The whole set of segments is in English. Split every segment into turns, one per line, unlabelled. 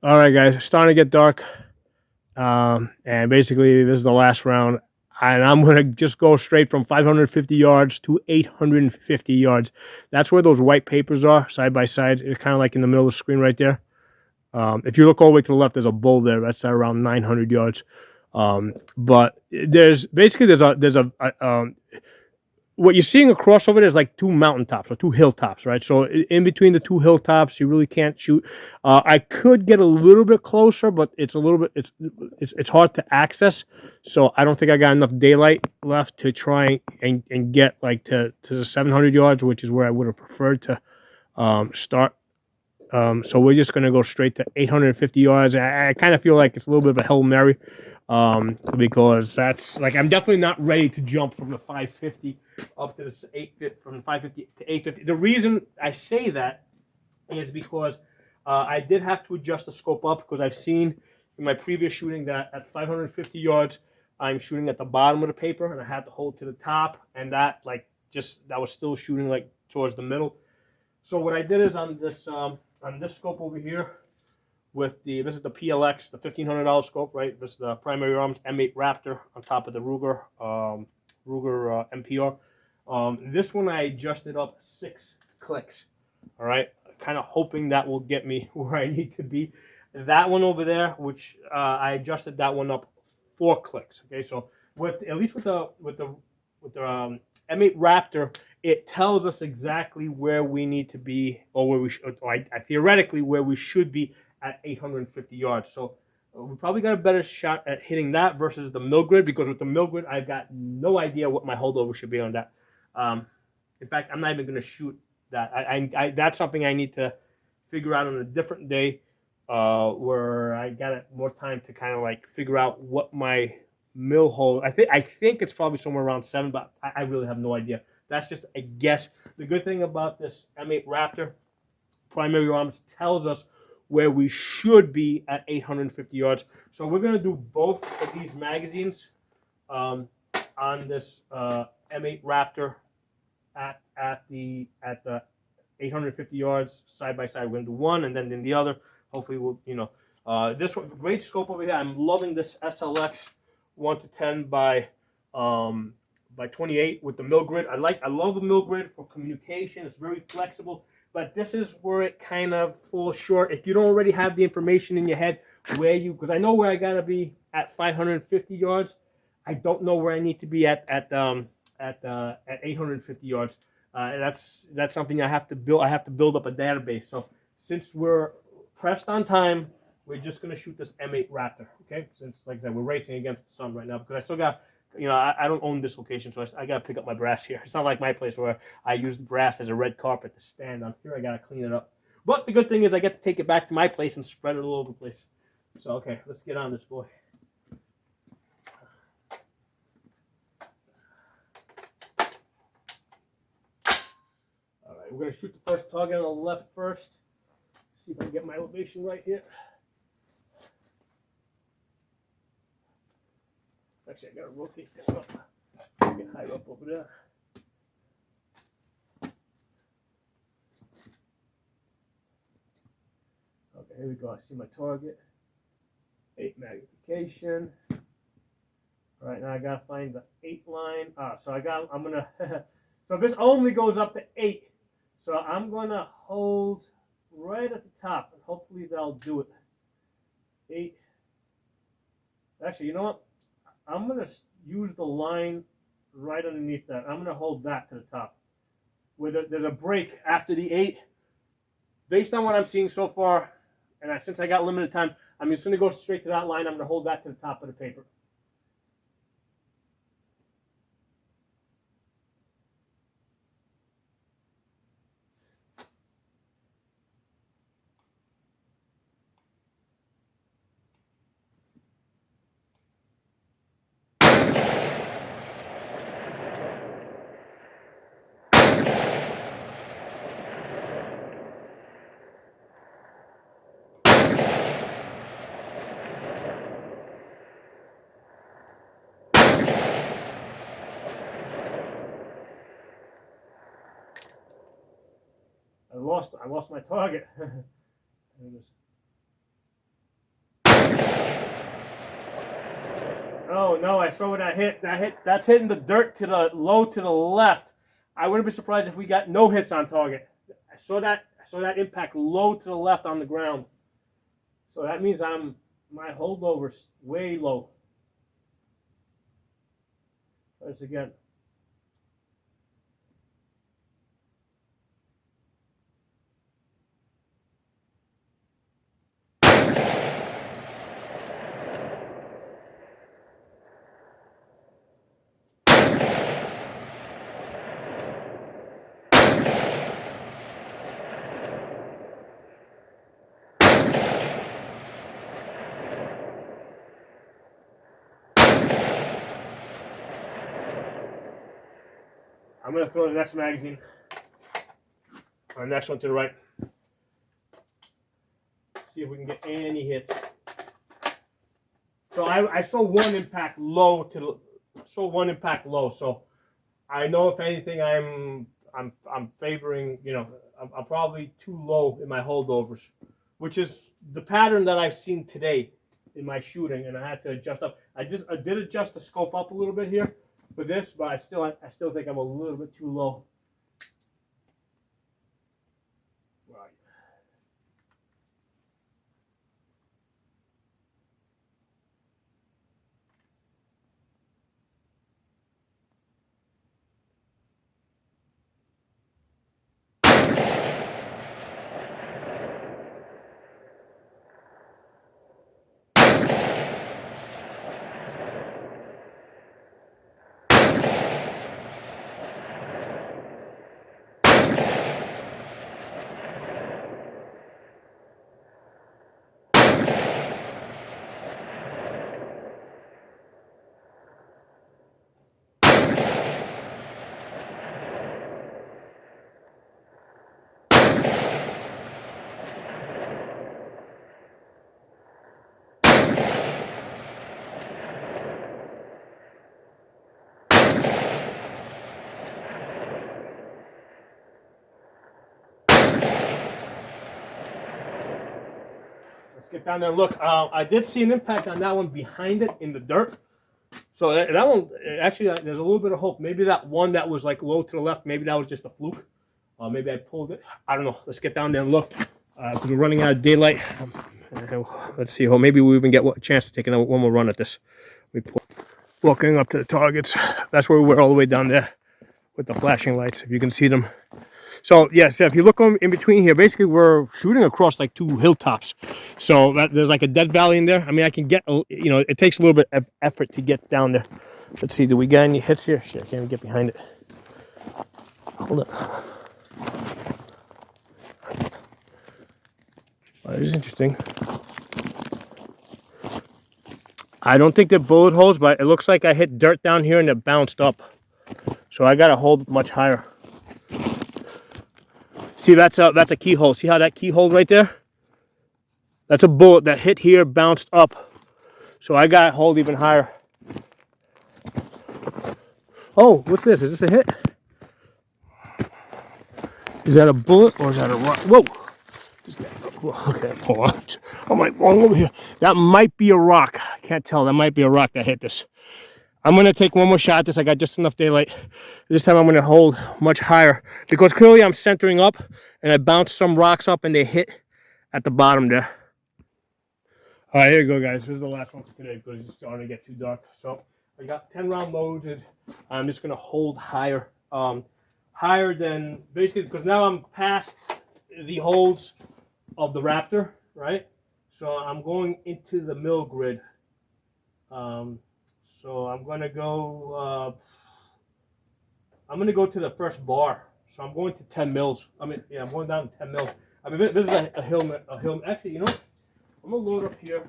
All right, guys, it's starting to get dark. And basically, this is the last round. And I'm going to just go straight from 550 yards to 850 yards. That's where those white papers are, side by side. It's kind of like in the middle of the screen right there. If you look all the way to the left, there's a bull there. That's at around 900 yards. But there's what you're seeing across over there is like two mountaintops or two hilltops, right? So in between the two hilltops, you really can't shoot. I could get a little bit closer, but it's a little bit it's hard to access. So I don't think I got enough daylight left to try and get like to the 700 yards, which is where I would have preferred to start. So we're just gonna go straight to 850 yards. I kind of feel like it's a little bit of a Hail Mary, because that's like I'm definitely not ready to jump from the 550 up to the 850 from 550 to 850. The reason I say that is because I did have to adjust the scope up because I've seen in my previous shooting that at 550 yards I'm shooting at the bottom of the paper and I had to hold to the top, and that like just that was still shooting like towards the middle. So what I did is on this scope over here with this is the PLX, the $1,500 scope, right? This is the Primary Arms M8 Raptor on top of the Ruger MPR. This one I adjusted up 6 clicks. All right, kind of hoping that will get me where I need to be. That one over there, which I adjusted that one up 4 clicks. Okay, so with at least with the M8 Raptor, it tells us exactly where we need to be, or where we should, or theoretically where we should be at 850 yards. So we probably got a better shot at hitting that versus the mill grid, because with the mill grid, I've got no idea what my holdover should be on that. Um, in fact, I'm not even going to shoot that. That's something I need to figure out on a different day, where I got more time to kind of like figure out what my mill hold. I think it's probably somewhere around 7, but I really have no idea. That's just a guess. The good thing about this M8 Raptor Primary Arms tells us where we should be at 850 yards. So we're going to do both of these magazines um, on this M8 Raptor at the 850 yards side by side. We're going to do one and then the other. Hopefully this one, great scope over here. I'm loving this SLX 1 to 10 by 28 with the mill grid. I love the mill grid for communication. It's very flexible, but this is where it kind of falls short. If you don't already have the information in your head because I know where I gotta be at 550 yards. I don't know where I need to be at 850 yards. That's something I have to build. I have to build up a database. So since we're pressed on time, we're just gonna shoot this M8 Raptor. Okay, since like I said, we're racing against the sun right now because I still got. I don't own this location, so I got to pick up my brass here. It's not like my place where I use brass as a red carpet to stand on. Here I got to clean it up. But the good thing is I get to take it back to my place and spread it all over the place. So, okay, let's get on this, boy. All right, we're going to shoot the first target on the left first. See if I can get my elevation right here. Actually, I got to rotate this up. Get higher up over there. Okay, here we go. I see my target. 8 magnification. All right, now I gotta find the 8 line. I'm gonna. So this only goes up to 8. So I'm gonna hold right at the top, and hopefully they'll do it. 8. Actually, you know what? I'm gonna use the line right underneath that. I'm gonna hold that to the top. There's a break after the 8. Based on what I'm seeing so far, and since I got limited time, I'm just gonna go straight to that line. I'm gonna hold that to the top of the paper. I lost my target. Oh no, I saw what I hit. That's hitting the dirt to the low to the left. I wouldn't be surprised if we got no hits on target. I saw that impact low to the left on the ground. So that means my holdover's way low. Once again. I'm gonna throw the next magazine. Or the next one to the right. See if we can get any hits. So I saw one impact low to the so I know if anything I'm favoring, I'm probably too low in my holdovers, which is the pattern that I've seen today in my shooting, and I had to adjust up. I did adjust the scope up a little bit here for this, but I still think I'm a little bit too low. Right. Let's get down there and look. I did see an impact on that one behind it in the dirt. So that one, actually, there's a little bit of hope. Maybe that one that was like low to the left, maybe that was just a fluke. Maybe I pulled it. I don't know. Let's get down there and look because we're running out of daylight. Let's see. Well, maybe we even get a chance to take one more run at this. Walking up to the targets. That's where we were all the way down there with the flashing lights, if you can see them. So yes, if you look in between here, basically we're shooting across like two hilltops. So there's like a dead valley in there. I mean, I can get, it takes a little bit of effort to get down there. Let's see, do we get any hits here? Shit, I can't even get behind it. Hold on. Oh, this is interesting. I don't think they're bullet holes, but it looks like I hit dirt down here and it bounced up. So I gotta hold much higher. See, that's a keyhole. See how that keyhole right there? That's a bullet that hit here, bounced up. So I got to hold even higher. Oh, what's this? Is this a hit? Is that a bullet or is that a rock? Whoa! Okay, hold on. I'm like wrong over here. That might be a rock. I can't tell. That might be a rock that hit this. I'm going to take one more shot at this. I got just enough daylight. This time I'm going to hold much higher because clearly I'm centering up and I bounced some rocks up and they hit at the bottom there. All right, here you go, guys. This is the last one for today because it's starting to get too dark. So I got 10 round loaded. I'm just going to hold higher. Higher than basically because now I'm past the holds of the Raptor, right? So I'm going into the mill grid. So I'm gonna go to the first bar. So I'm going to 10 mils. I'm going down to 10 mils. I mean, this is a hill. Actually, you know, I'm gonna load up here.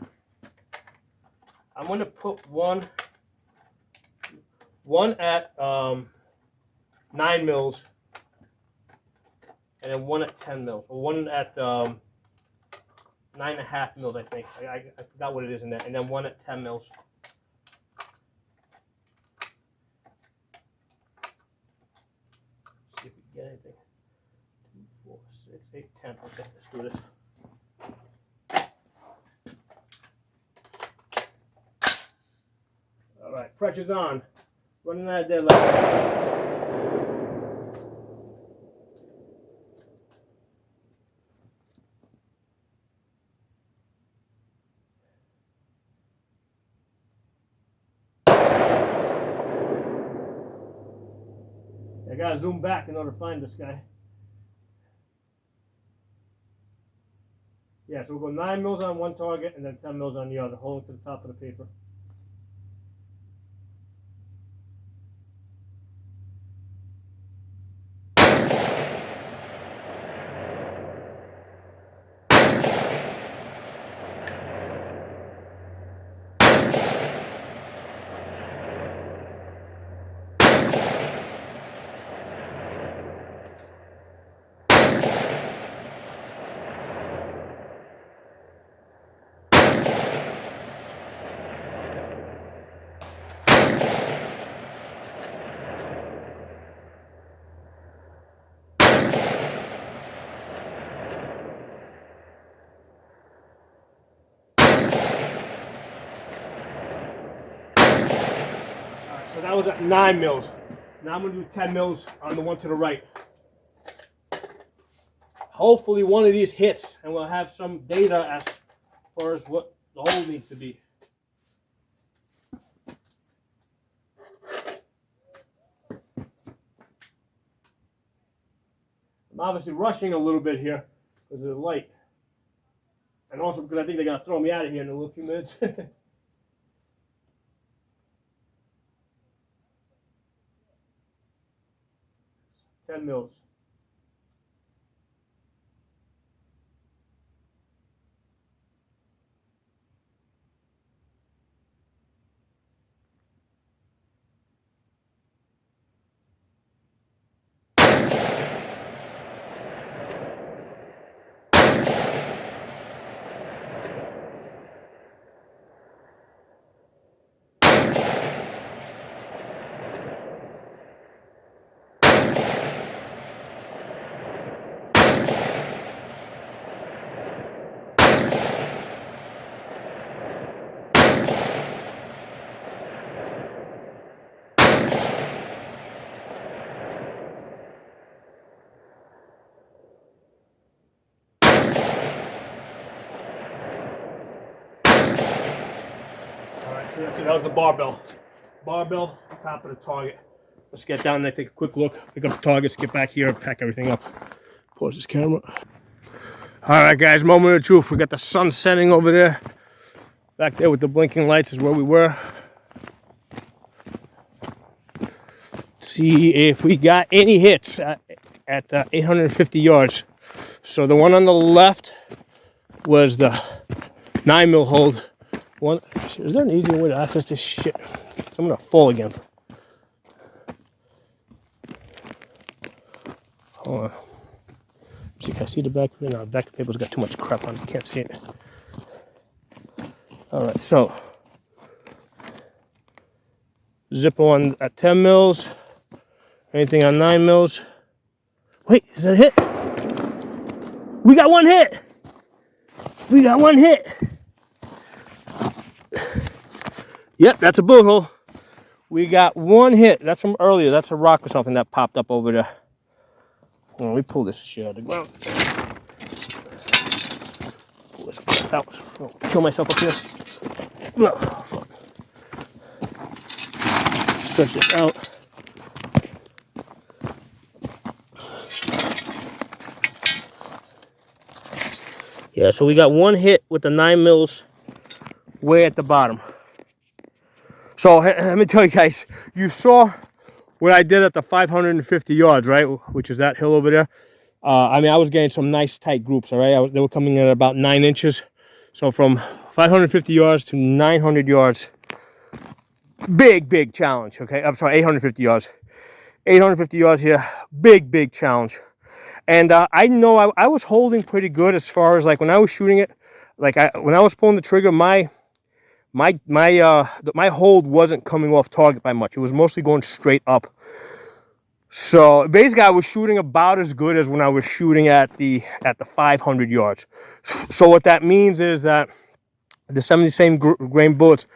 I'm gonna put one at 9 mils, and then one at 10 mils, or one at 9.5 mils, I think. I forgot what it is in there, and then one at 10 mils. See if we can get anything. 2, 4, 6, 8, 10. Okay, let's do this. pressure's on. Running out of dead level. I gotta zoom back in order to find this guy. Yeah, so we'll go 9 mils on one target and then 10 mils on the other, holding to the top of the paper. So that was at 9 mils. Now I'm going to do 10 mils on the one to the right. Hopefully one of these hits and we'll have some data as far as what the hole needs to be. I'm obviously rushing a little bit here because of the light. And also because I think they're going to throw me out of here in a little few minutes. 10 mils. So that's it. That was the barbell. Barbell, top of the target. Let's get down there, take a quick look, pick up the targets, get back here, and pack everything up. Pause this camera. All right, guys, moment of truth. We got the sun setting over there. Back there with the blinking lights is where we were. Let's see if we got any hits at 850 yards. So the one on the left was the 9 mil hold. One, is there an easier way to access this shit? I'm gonna fall again. Hold on. See, can I see the back? No, the back of the paper's got too much crap on it. Can't see it. All right, so Zippo on at 10 mils. Anything on 9 mils? Wait, is that a hit? We got one hit. We got one hit. Yep, that's a bullet hole. We got one hit. That's from earlier. That's a rock or something that popped up over there. Oh, let me pull this shit out of the ground. Pull this crap out. I'll kill myself up here. Oh, fuck. Stretch this out. Yeah, so we got one hit with the 9 mils way at the bottom. So let me tell you guys, you saw what I did at the 550 yards, right? Which is that hill over there. I mean, I was getting some nice tight groups, all right? They were coming in at about 9 inches. So from 550 yards to 900 yards, big challenge, okay? I'm sorry, 850 yards. 850 yards here, big challenge. And I know I was holding pretty good as far as like when I was shooting it, like when I was pulling the trigger, my hold wasn't coming off target by much. It was mostly going straight up. So basically I was shooting about as good as when I was shooting at the 500 yards. So what that means is that the 70 same grain bullets,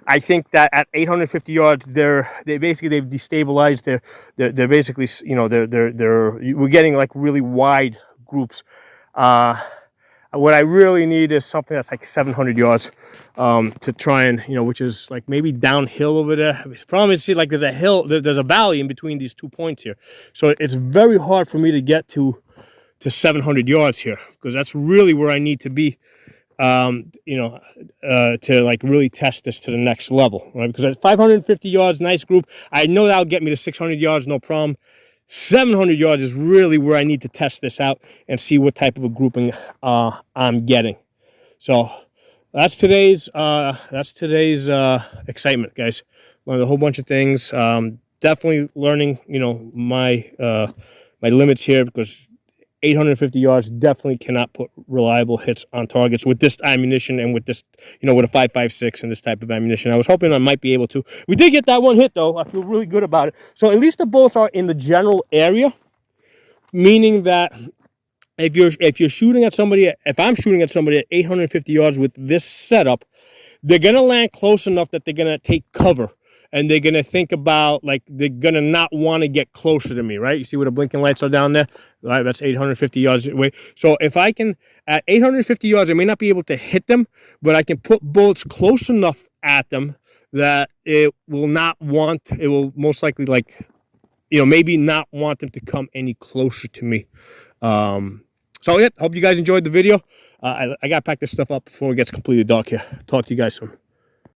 I think that at 850 yards, they've destabilized. They're basically, you know, we're getting like really wide groups. What I really need is something that's like 700 yards to try and, you know, which is like maybe downhill over there. The problem is, see, like there's a hill, there's a valley in between these 2 points here, so it's very hard for me to get to 700 yards here, because that's really where I need to be, you know, to like really test this to the next level, right? Because at 550 yards, nice group, I know that'll get me to 600 yards, no problem. 700 yards is really where I need to test this out and see what type of a grouping I'm getting. So that's today's excitement, guys. Learned a whole bunch of things. Definitely learning, you know, my limits here, because 850 yards definitely cannot put reliable hits on targets with this ammunition and with this, you know, with a 5.56 and this type of ammunition. I was hoping I might be able to. We did get that one hit, though. I feel really good about it. So at least the bullets are in the general area, meaning that if you're shooting at somebody, if I'm shooting at somebody at 850 yards with this setup, they're going to land close enough that they're going to take cover. And they're going to think about, like, they're going to not want to get closer to me, right? You see where the blinking lights are down there? Right, that's 850 yards away. So if I can, at 850 yards, I may not be able to hit them, but I can put bullets close enough at them that it will most likely, like, you know, maybe not want them to come any closer to me. So, yeah, hope you guys enjoyed the video. I got to pack this stuff up before it gets completely dark here. Talk to you guys soon.